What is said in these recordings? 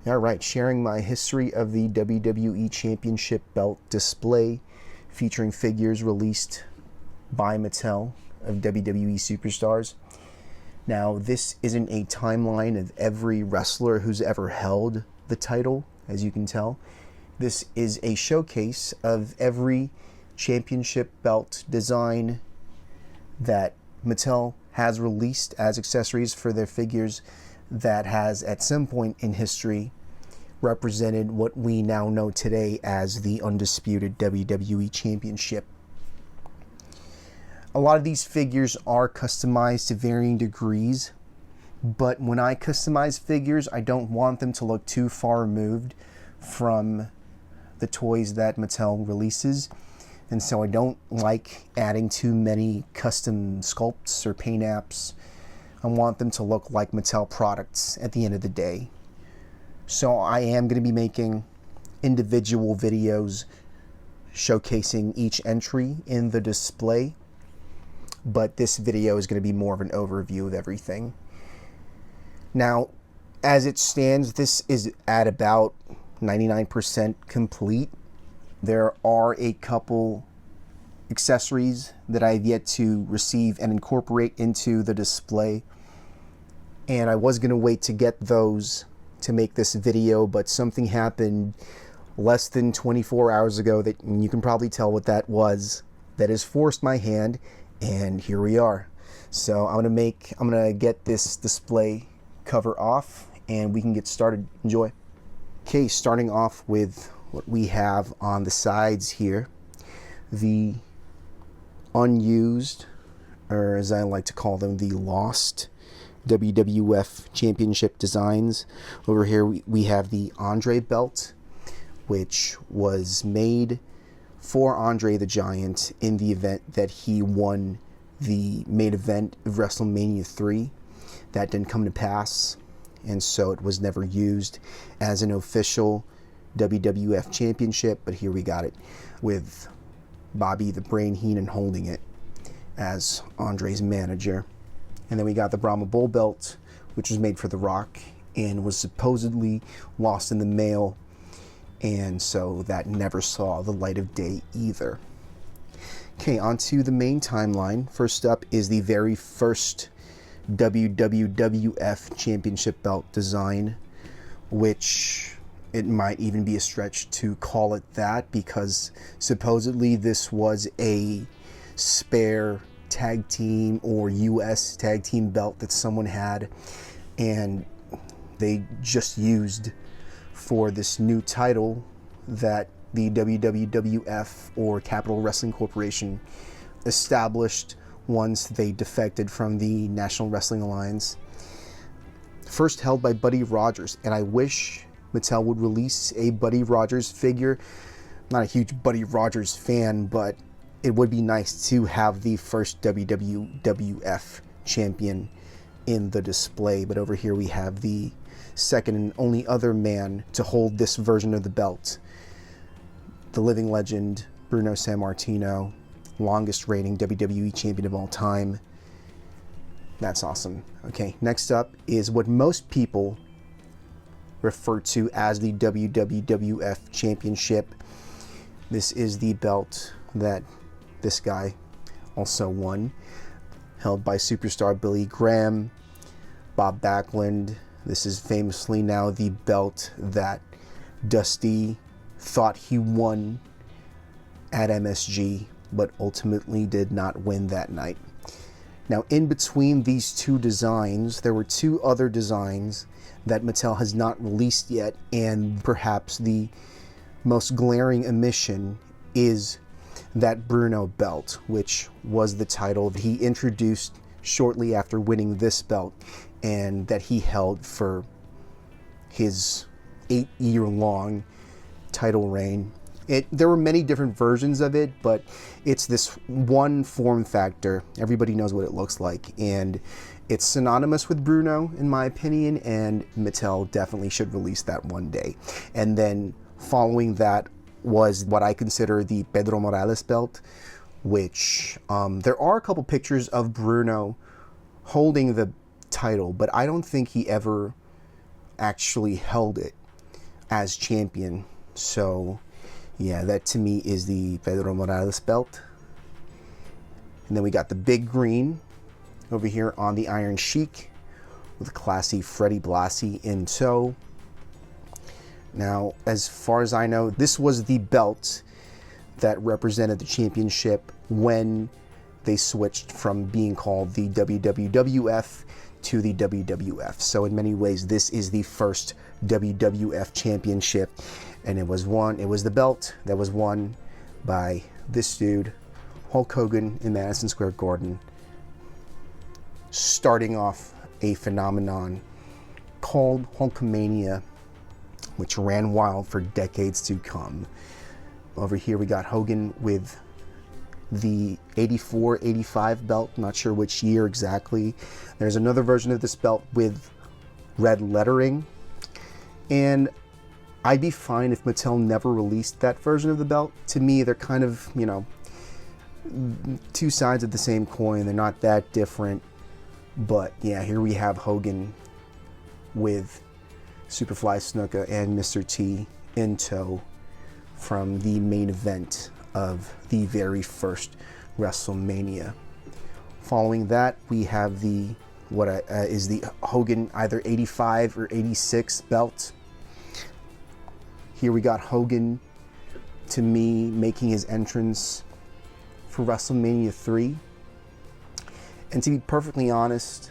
All right, sharing my history of the WWE Championship Belt display featuring figures released by Mattel of WWE superstars. Now, this isn't a timeline of every wrestler who's ever held the title, as you can tell. This is a showcase of every championship belt design that Mattel has released as accessories for their figures that has at some point in history represented what we now know today as the undisputed WWE Championship. A lot of these figures are customized to varying degrees, but when I customize figures, I don't want them to look too far removed from the toys that Mattel releases, and so I don't like adding too many custom sculpts or paint apps. I want them to look like Mattel products at the end of the day. So I am going to be making individual videos showcasing each entry in the display, but this video is going to be more of an overview of everything. Now, as it stands, this is at about 99% complete. There are a couple accessories that I've yet to receive and incorporate into the display, and I was going to wait to get those to make this video, but something happened less than 24 hours ago that you can probably tell what that was, that has forced my hand, and here we are. So I'm gonna get this display cover off and we can get started. Enjoy. Okay, starting off with what we have on the sides here, the unused, or as I like to call them, the lost WWF Championship designs. Over here we have the Andre belt, which was made for Andre the Giant in the event that he won the main event of WrestleMania 3. That didn't come to pass, and so it was never used as an official WWF Championship, but here we got it with Bobby the Brain Heenan holding it as Andre's manager. And then we got the Brahma Bull belt, which was made for The Rock and was supposedly lost in the mail, and so that never saw the light of day either. Okay, on to the main timeline. First up is the very first WWWF Championship belt design, which it might even be a stretch to call it that, because supposedly this was a spare tag team or US tag team belt that someone had and they just used for this new title that the WWWF, or Capital Wrestling Corporation, established once they defected from the National Wrestling Alliance. First held by Buddy Rogers, and I wish Mattel would release a Buddy Rogers figure. I'm not a huge Buddy Rogers fan, but it would be nice to have the first WWWF champion in the display. But over here we have the second and only other man to hold this version of the belt, the living legend Bruno Sammartino, longest reigning WWE champion of all time. That's awesome. Okay, next up is what most people refer to as the WWWF Championship. This is the belt that this guy also won, held by superstar Billy Graham, Bob Backlund. This is famously now the belt that Dusty thought he won at MSG, but ultimately did not win that night. Now, in between these two designs, there were two other designs that Mattel has not released yet, and perhaps the most glaring omission is that Bruno belt, which was the title that he introduced shortly after winning this belt and that he held for his 8-year-long title reign. There were many different versions of it, but it's this one form factor. Everybody knows what it looks like, and it's synonymous with Bruno, in my opinion, and Mattel definitely should release that one day. And then following that was what I consider the Pedro Morales belt, which there are a couple pictures of Bruno holding the title, but I don't think he ever actually held it. as champion. So yeah, that to me is the Pedro Morales belt. And then we got the big green over here on the Iron Sheik with classy Freddie Blassie in tow. Now, as far as I know, this was the belt that represented the championship when they switched from being called the WWWF to the WWF. So in many ways, this is the first WWF championship, and it was the belt that was won by this dude, Hulk Hogan, in Madison Square Garden, starting off a phenomenon called Hulkamania, which ran wild for decades to come. Over here we got Hogan with the 84-85 belt, not sure which year exactly. There's another version of this belt with red lettering, and I'd be fine if Mattel never released that version of the belt. To me, they're kind of, you know, two sides of the same coin. They're not that different. But yeah, here we have Hogan with Superfly Snuka and Mr. T in tow from the main event of the very first WrestleMania. Following that, we have the is the Hogan either 85 or 86 belt. Here we got Hogan, to me, making his entrance for WrestleMania 3. And to be perfectly honest,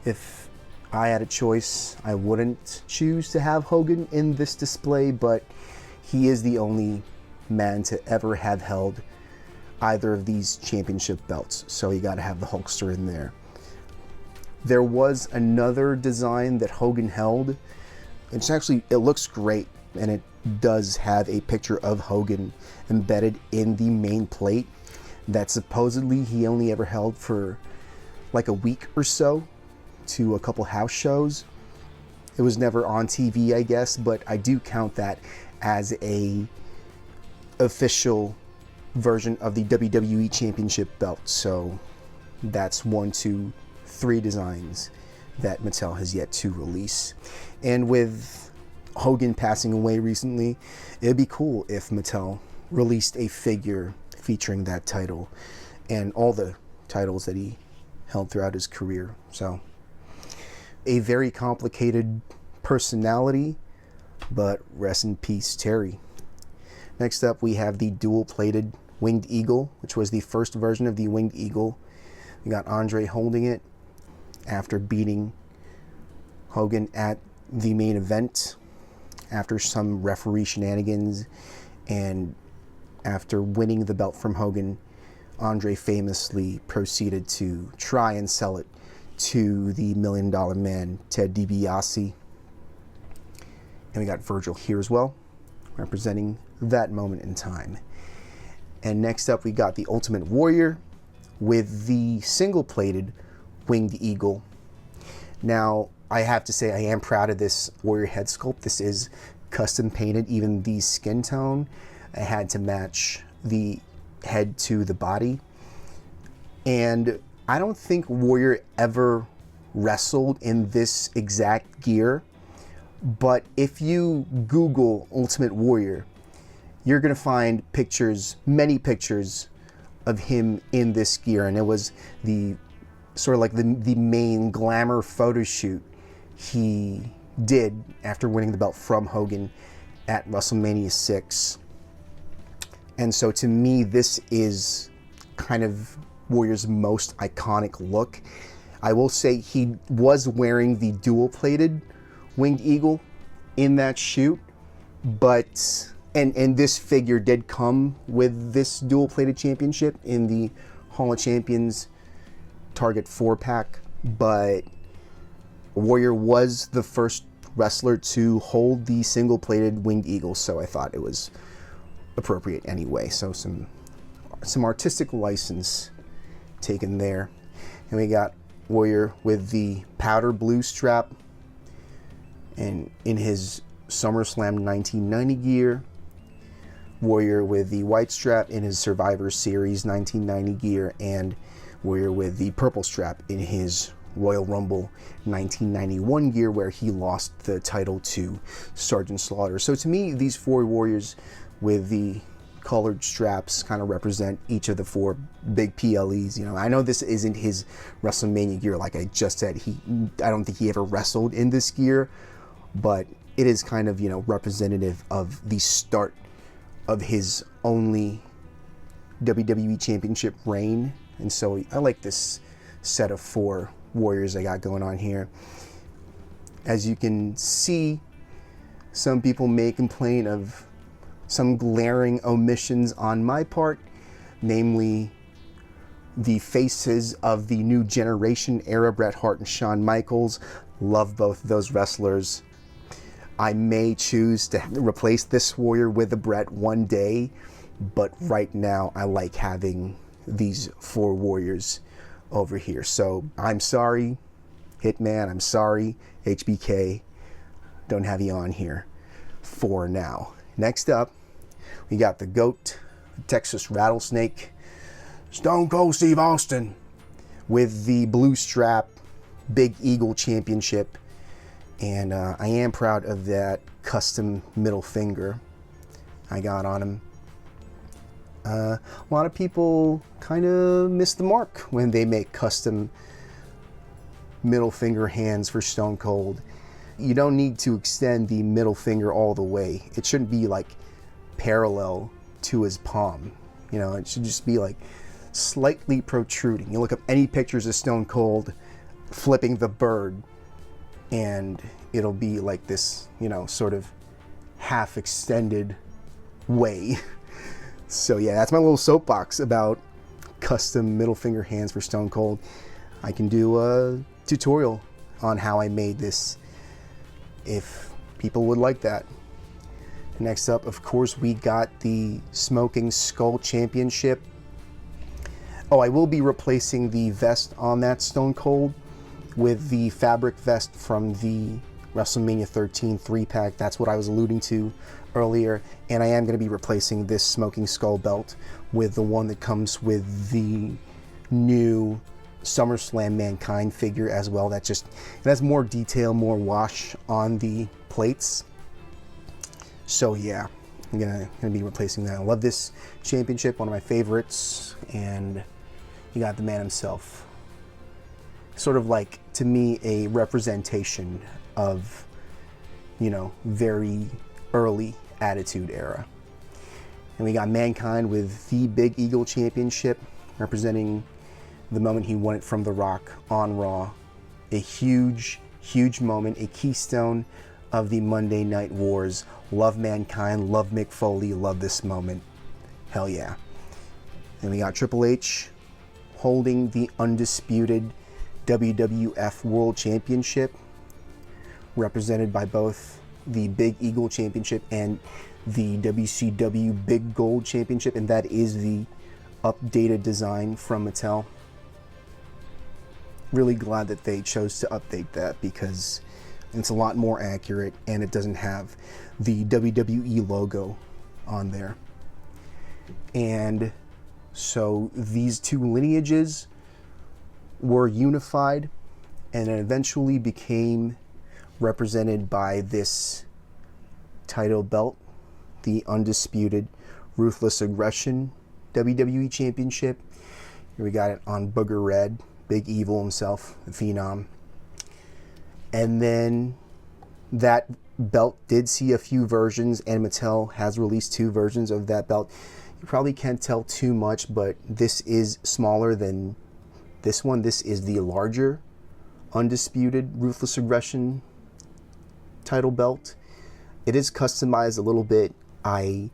if I had a choice, I wouldn't choose to have Hogan in this display, but he is the only man to ever have held either of these championship belts, so you got to have the Hulkster in there. There was another design that Hogan held. It looks great, and it does have a picture of Hogan embedded in the main plate that supposedly he only ever held for like a week or so to a couple house shows. It was never on TV, I guess, but I do count that as a official version of the WWE Championship belt. So that's 1, 2, 3 designs that Mattel has yet to release. And with Hogan passing away recently, it'd be cool if Mattel released a figure featuring that title and all the titles that he held throughout his career. So a very complicated personality, but rest in peace, Terry. Next up, we have the dual-plated Winged Eagle, which was the first version of the Winged Eagle. We got Andre holding it after beating Hogan at the main event after some referee shenanigans, and after winning the belt from Hogan, Andre famously proceeded to try and sell it to the $1 Million Man, Ted DiBiase. And we got Virgil here as well, representing that moment in time. And next up, we got the Ultimate Warrior with the single-plated Winged Eagle. Now, I have to say, I am proud of this Warrior head sculpt. This is custom painted. Even the skin tone, I had to match the head to the body. And I don't think Warrior ever wrestled in this exact gear, but if you Google Ultimate Warrior, you're going to find pictures, many pictures of him in this gear. And it was the sort of like the main glamour photo shoot he did after winning the belt from Hogan at WrestleMania 6. And so to me, this is kind of Warrior's most iconic look. I will say he was wearing the dual-plated Winged Eagle in that shoot, but and this figure did come with this dual-plated championship in the Hall of Champions Target 4-pack, but Warrior was the first wrestler to hold the single-plated Winged Eagle, so I thought it was appropriate anyway. So some artistic license taken there. And we got Warrior with the powder blue strap and in his SummerSlam 1990 gear. Warrior with the white strap in his Survivor Series 1990 gear, and Warrior with the purple strap in his Royal Rumble 1991 gear, where he lost the title to Sergeant Slaughter. So to me, these 4 warriors with the colored straps kind of represent each of the 4 big PLEs. You know, I know this isn't his WrestleMania gear, like I just said. I don't think he ever wrestled in this gear, but it is kind of, you know, representative of the start of his only WWE Championship reign. And so I like this set of 4 warriors I got going on here. As you can see, some people may complain of some glaring omissions on my part, namely the faces of the new generation era, Bret Hart and Shawn Michaels. Love both of those wrestlers. I may choose to replace this warrior with a Bret one day, but right now I like having these 4 warriors over here. So I'm sorry, Hitman, I'm sorry, HBK, don't have you on here for now. Next up, we got the GOAT, the Texas Rattlesnake, Stone Cold Steve Austin, with the blue strap Big Eagle Championship. And I am proud of that custom middle finger I got on him. A lot of people kind of miss the mark when they make custom middle finger hands for Stone Cold. You don't need to extend the middle finger all the way. It shouldn't be like parallel to his palm. You know, it should just be like slightly protruding. You look up any pictures of Stone Cold flipping the bird, and it'll be like this, you know, sort of half extended way. So yeah, that's my little soapbox about custom middle finger hands for Stone Cold. I can do a tutorial on how I made this if people would like that. Next up, of course, we got the Smoking Skull Championship. Oh, I will be replacing the vest on that Stone Cold with the fabric vest from the WrestleMania 13 3-pack. That's what I was alluding to earlier. And I am going to be replacing this Smoking Skull belt with the one that comes with the new SummerSlam Mankind figure as well. That just, it has more detail, more wash on the plates. So yeah, I'm gonna be replacing that. I love this championship, one of my favorites. And you got the man himself. Sort of like, to me, a representation of, you know, very early Attitude Era. And we got Mankind with the Big Eagle Championship, representing the moment he won it from The Rock on Raw. A huge, huge moment, a keystone of the Monday Night Wars. Love Mankind, love Mick Foley, love this moment. Hell yeah. And we got Triple H holding the undisputed WWF World Championship, represented by both the Big Eagle Championship and the WCW Big Gold Championship, and that is the updated design from Mattel. Really glad that they chose to update that, because it's a lot more accurate and it doesn't have the WWE logo on there. And so these 2 lineages were unified and then eventually became represented by this title belt, the undisputed Ruthless Aggression WWE Championship. Here we got it on Booger Red, Big Evil himself, the Phenom. And then that belt did see a few versions, and Mattel has released 2 versions of that belt. You probably can't tell too much, but this is smaller than this one. This is the larger undisputed Ruthless Aggression title belt. It is customized a little bit. I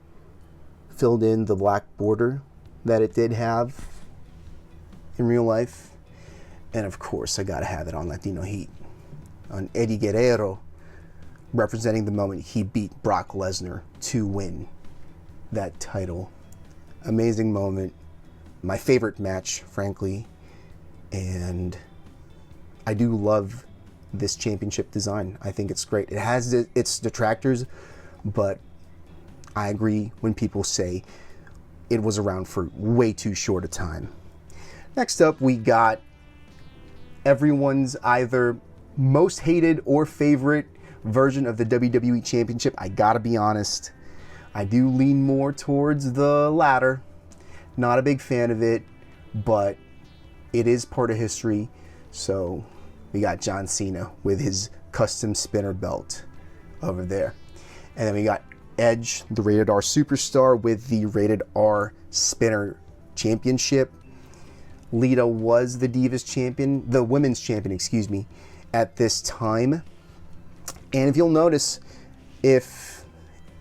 filled in the black border that it did have in real life. And of course, I gotta have it on Latino Heat, on Eddie Guerrero, representing the moment he beat Brock Lesnar to win that title. Amazing moment. My favorite match, frankly. And I do love this championship design. I think it's great. It has its detractors, but I agree when people say it was around for way too short a time. Next up, we got everyone's either most hated or favorite version of the WWE Championship. I gotta be honest, I do lean more towards the latter. Not a big fan of it, but it is part of history. So we got John Cena with his custom spinner belt over there. And then we got Edge, the Rated R Superstar, with the Rated R Spinner Championship. Lita was the Divas Champion, the Women's Champion, excuse me, at this time. And if you'll notice, if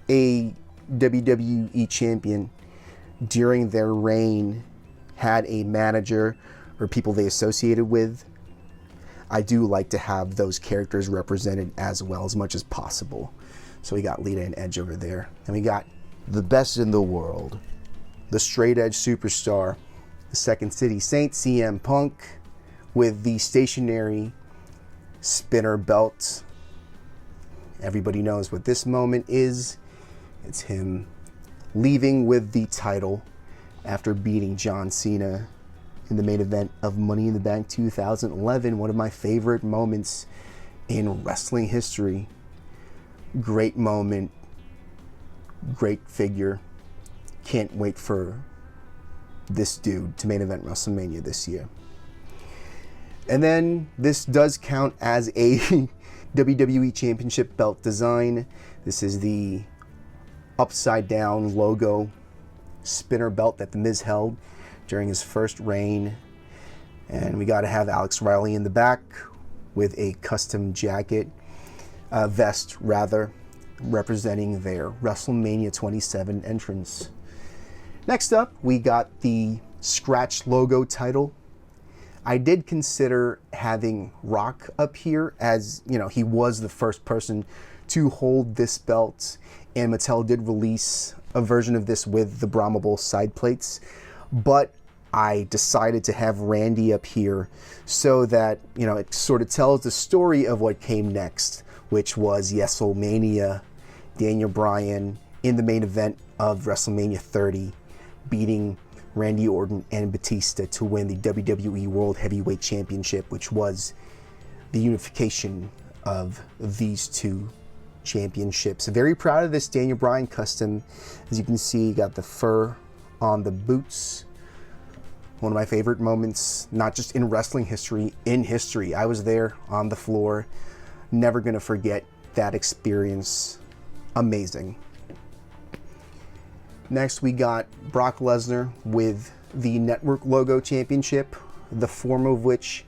a WWE Champion during their reign had a manager or people they associated with, I do like to have those characters represented as well, as much as possible. So we got Lita and Edge over there. And we got the best in the world, the Straight Edge Superstar, the Second City Saint, CM Punk, with the stationary spinner belt. Everybody knows what this moment is. It's him leaving with the title after beating John Cena in the main event of Money in the Bank 2011. One of my favorite moments in wrestling history. Great moment, great figure. Can't wait for this dude to main event WrestleMania this year. And then this does count as a WWE Championship belt design. This is the upside down logo spinner belt that The Miz held during his first reign. And we got to have Alex Riley in the back with a custom jacket, vest rather, representing their WrestleMania 27 entrance. Next up, we got the scratch logo title. I did consider having Rock up here, as you know, he was the first person to hold this belt, and Mattel did release a version of this with the Brahmable side plates, but I decided to have Randy up here so that, you know, it sort of tells the story of what came next, which was WrestleMania, Daniel Bryan in the main event of WrestleMania 30, beating Randy Orton and Batista to win the WWE World Heavyweight Championship, which was the unification of these two championships. Very proud of this Daniel Bryan custom. As you can see, you got the fur on the boots. One of my favorite moments, not just in wrestling history, in history. I was there on the floor. Never gonna forget that experience. Amazing. Next, we got Brock Lesnar with the Network Logo Championship, the form of which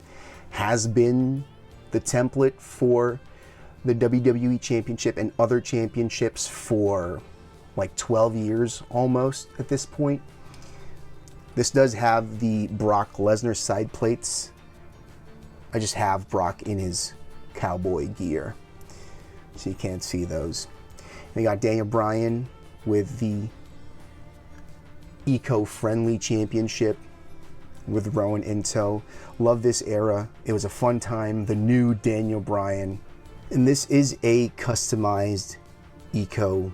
has been the template for the WWE Championship and other championships for like 12 years almost at this point. This does have the Brock Lesnar side plates. I just have Brock in his cowboy gear, so you can't see those. We got Daniel Bryan with the eco-friendly championship with Rowan in tow. Love this era. It was a fun time. The new Daniel Bryan. And this is a customized eco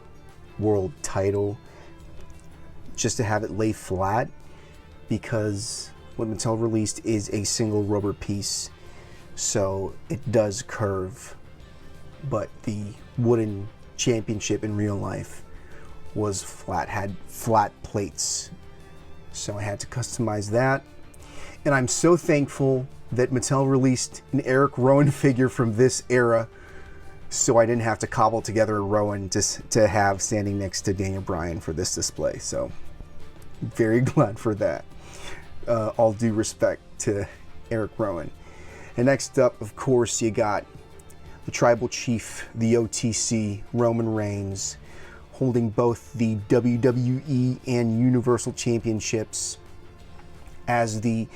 world title, just to have it lay flat, because what Mattel released is a single rubber piece, so it does curve, but the wooden championship in real life was flat, had flat plates, so I had to customize that. And I'm so thankful that Mattel released an Eric Rowan figure from this era, so I didn't have to cobble together a Rowan to have standing next to Daniel Bryan for this display. So very glad for that. All due respect to Eric Rowan. And next up, of course, you got the Tribal Chief, the OTC, Roman Reigns, holding both the WWE and Universal Championships as the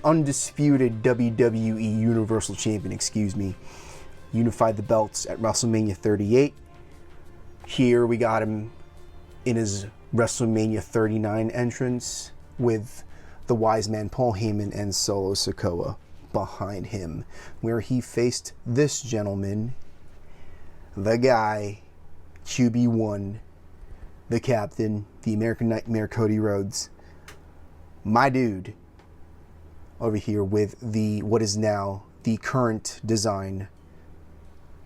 undisputed WWE Universal Champion, excuse me. Unified the belts at WrestleMania 38. Here we got him in his WrestleMania 39 entrance with the wise man Paul Heyman and Solo Sikoa behind him, where he faced this gentleman, the guy, QB1, the captain, the American Nightmare, Cody Rhodes, my dude, over here with what is now the current design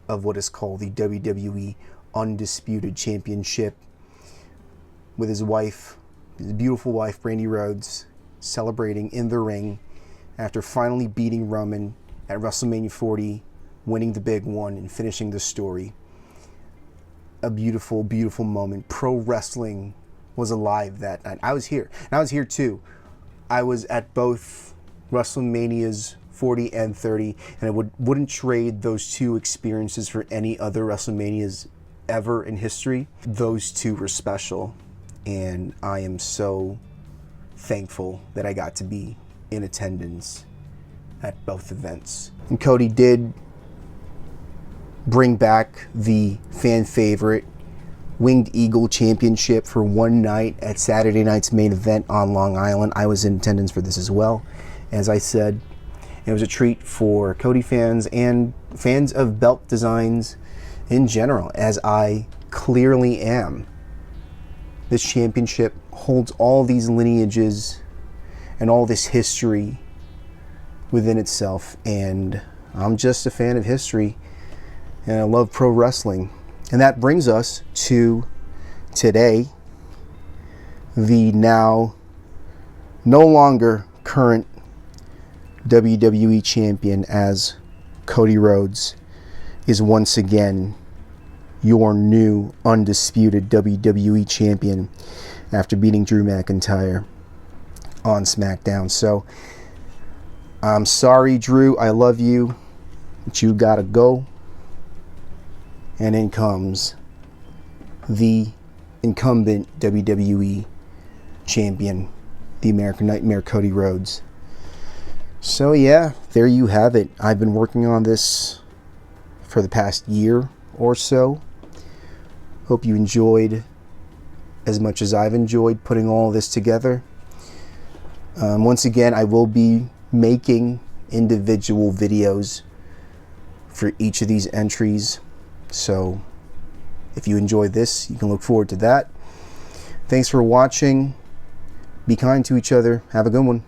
of what is called the WWE Undisputed Championship, with his wife, his beautiful wife, Brandy Rhodes, celebrating in the ring after finally beating Roman at WrestleMania 40, winning the big one and finishing the story. A beautiful, beautiful moment. Pro wrestling was alive that night. I was here. And I was here too. I was at both WrestleManias 40 and 30, and I wouldn't trade those two experiences for any other WrestleManias ever in history. Those two were special, and I am so thankful that I got to be in attendance at both events. And Cody did bring back the fan favorite Winged Eagle Championship for one night at Saturday night's main event on Long Island. I was in attendance for this as well. As I said, it was a treat for Cody fans and fans of belt designs in general, as I clearly am. This championship holds all these lineages and all this history within itself, and I'm just a fan of history, and I love pro wrestling. And that brings us to today, the now no longer current WWE champion, as Cody Rhodes is once again your new undisputed WWE champion after beating Drew McIntyre on SmackDown. So I'm sorry, Drew, I love you, but you gotta go. And in comes the incumbent WWE champion, the American Nightmare, Cody Rhodes. So yeah, there you have it. I've been working on this for the past year or so. Hope you enjoyed as much as I've enjoyed putting all this together. Once again, I will be making individual videos for each of these entries. So if you enjoyed this, you can look forward to that. Thanks for watching. Be kind to each other. Have a good one.